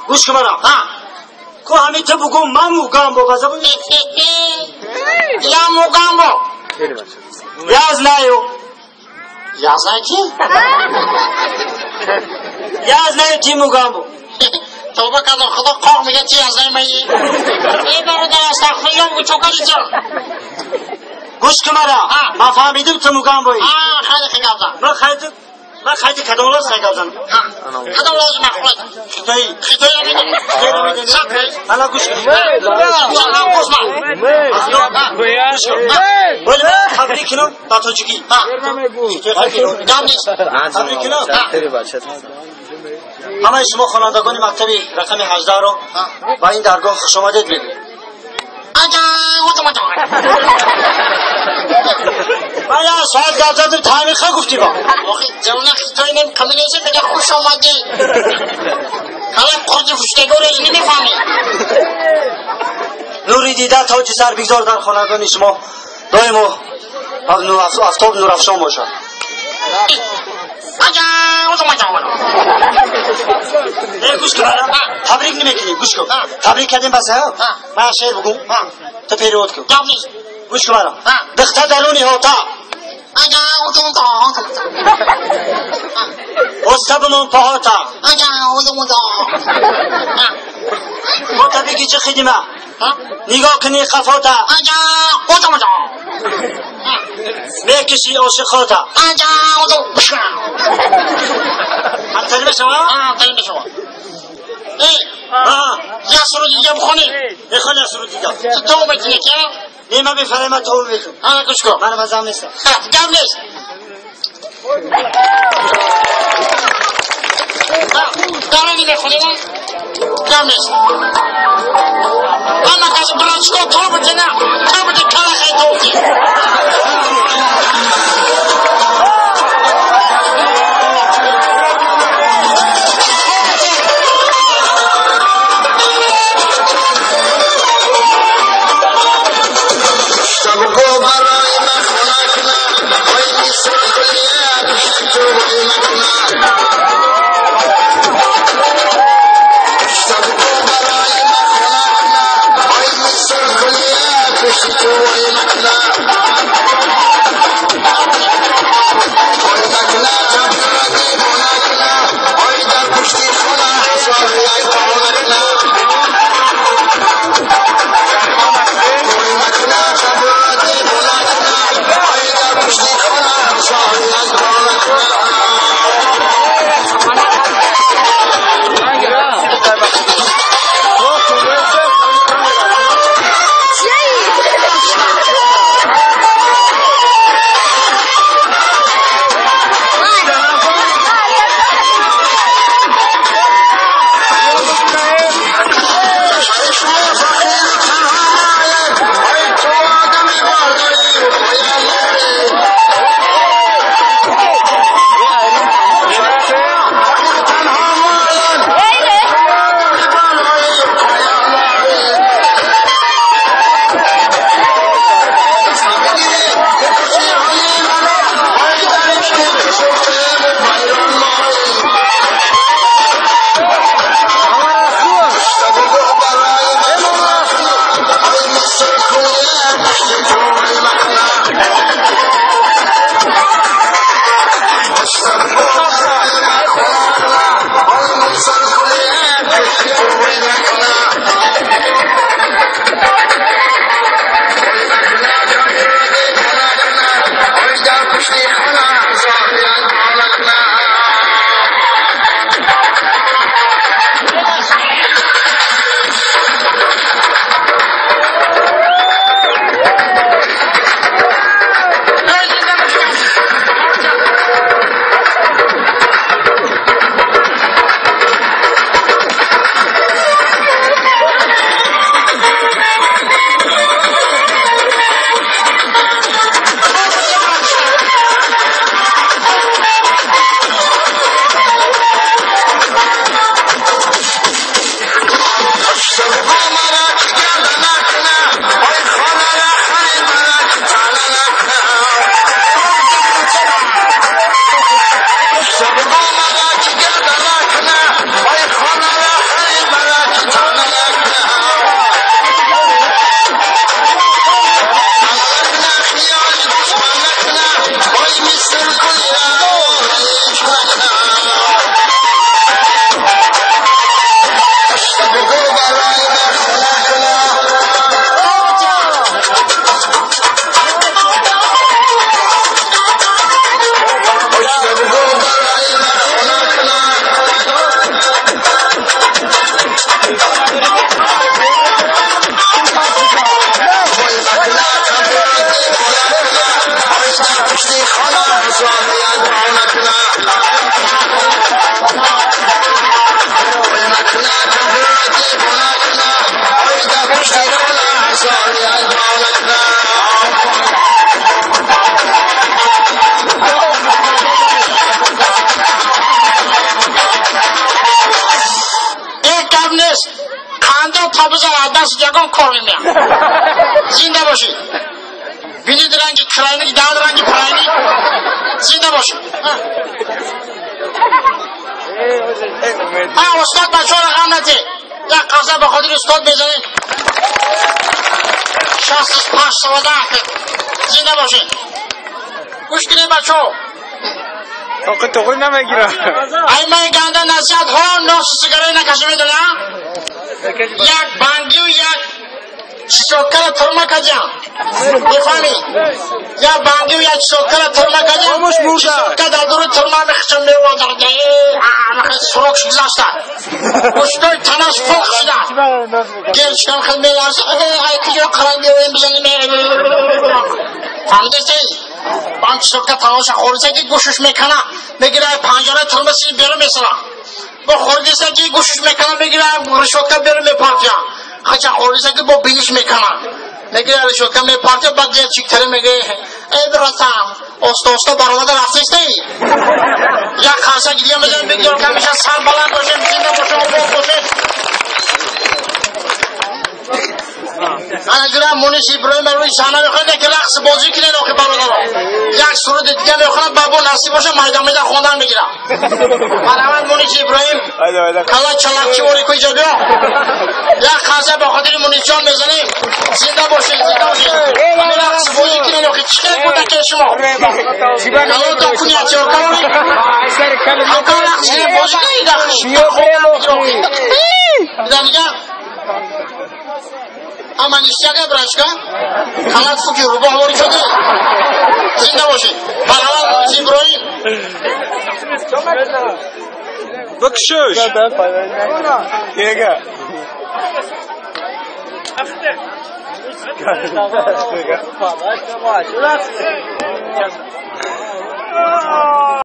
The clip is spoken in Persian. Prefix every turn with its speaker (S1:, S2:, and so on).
S1: گوش کن برام کو همین تو بگو من موگامبو بزبون
S2: یا موگامبو
S1: یاز نایو
S2: یاز نایو کی؟
S1: یاز نایو چی موگامبو
S2: توبه کردم خدا قاق میگه چی یاز نایمایی ای برادر استغفرالله بگو چوکاری جا
S1: گوش کن برام من فهمیدم تو موگامبویی
S2: خیلی گفتم
S1: من خیلی کدام لازم نگوزم
S2: کدام لازم نخواهد خیلی میدونی سپری
S1: حالا گوش کن بله تبریک کنم با تاجیکی تبریک کنم همه شما خوانندگان مکتب رقم 18 رو با این درگاه خوش آمدید بگید من یه ساعت گفتم تایمی خواه گفتی با
S2: جوانه خیلی نیم کمیلیزه بگه خوش آمدی کلا قرد فشتگو رو نمیفهمی
S1: نوری دیده تاج سر بیگذار در خانگان شما دایم و افتاب نور افشان باشد گوش کن تبریک نمیکنی گوش کن تبریک کردیم بس ها من شعر بگو تو پیروت کن گوش کن برام دخته درونی هاتا استبمون پاهاتا با تبریکی چه خیدیمه نگاه کنی خفاتا میکشی عاشقاتا هم تلیمه شما؟
S2: تلیمه شما یه سرو دیگه بخونی
S1: بخونی یه سرو دیگه
S2: تو بکنی که؟
S1: نیمه بفره من تو بکن
S2: گوش کن
S1: منم از هم نیستم
S2: گم نیست دارانی بخونی من گم نیست اما کسی برانچکا تو بکنه تو بکنه کلا خیلی توفی
S3: Thank you.
S2: حساب نیست خنده و تابزه دست یگان کار میمیان زنده باشید بینید رنگ کراینی داد رنگ پراینی زنده باشید استاد بچه ها رو غم نده یک قصه به خاطر استاد بزنید 65 سواده زنده باشید گوش کنید بچه ها
S3: توقع نمیگیره
S2: ای من گنده نصیحت ها ناس سیگاره نکشه میدونه یک بانگی و یک چیزوکر ترمه کجا میفهمی یا بانگی و یک چیزوکر ترمه کجا چیزوکر در دور ترمه میخشم میوادر ده سروکش گذاشته گوشتوی تنش فوق شده گرچکم خیلی میلرزه ای کجا قرار بیویم بزنیم فهمیدستی بانگ چیزوکر تناش خورده که گوشش میکنه میگیره پنجره ترمه سینی بیرون میسره با خوردیسته که گوشش میکنه میگیره رشوتکر بیرون میپارتیه خچه خوردیسته که با بینش میکنه میگیره رشوتکر میپارتیه بعد دیگه چیکتره میگه ای براتم استا برآمده رفتیستی یک خاصه گیریه میزنیم بگیر که میشه سر بلند باشیم زنده باشیم آباد باشیم من جوره مونیش ابراهیم روی صحنه میخواد که رقص بازی کنه نوخی برادر یک سرود دیگه میخواد بابا نصیب باشه میدان خوندن میگیرم من مونیش ابراهیم کلا چلاقچی وری کوی جا بیا یک خاصه به خاطر مونیش جان میزنیم زنده باشید همین رقص بازی کنه نوخی چیکار بوده که شما کلا تا کنی اچور کنی همکار رقص کنه بازی کنی دیگه اما نیستیگه برشکه خلط فوکی رو با هوری شده زنده باشه برحال زیبرایی
S3: بکشوش دیگه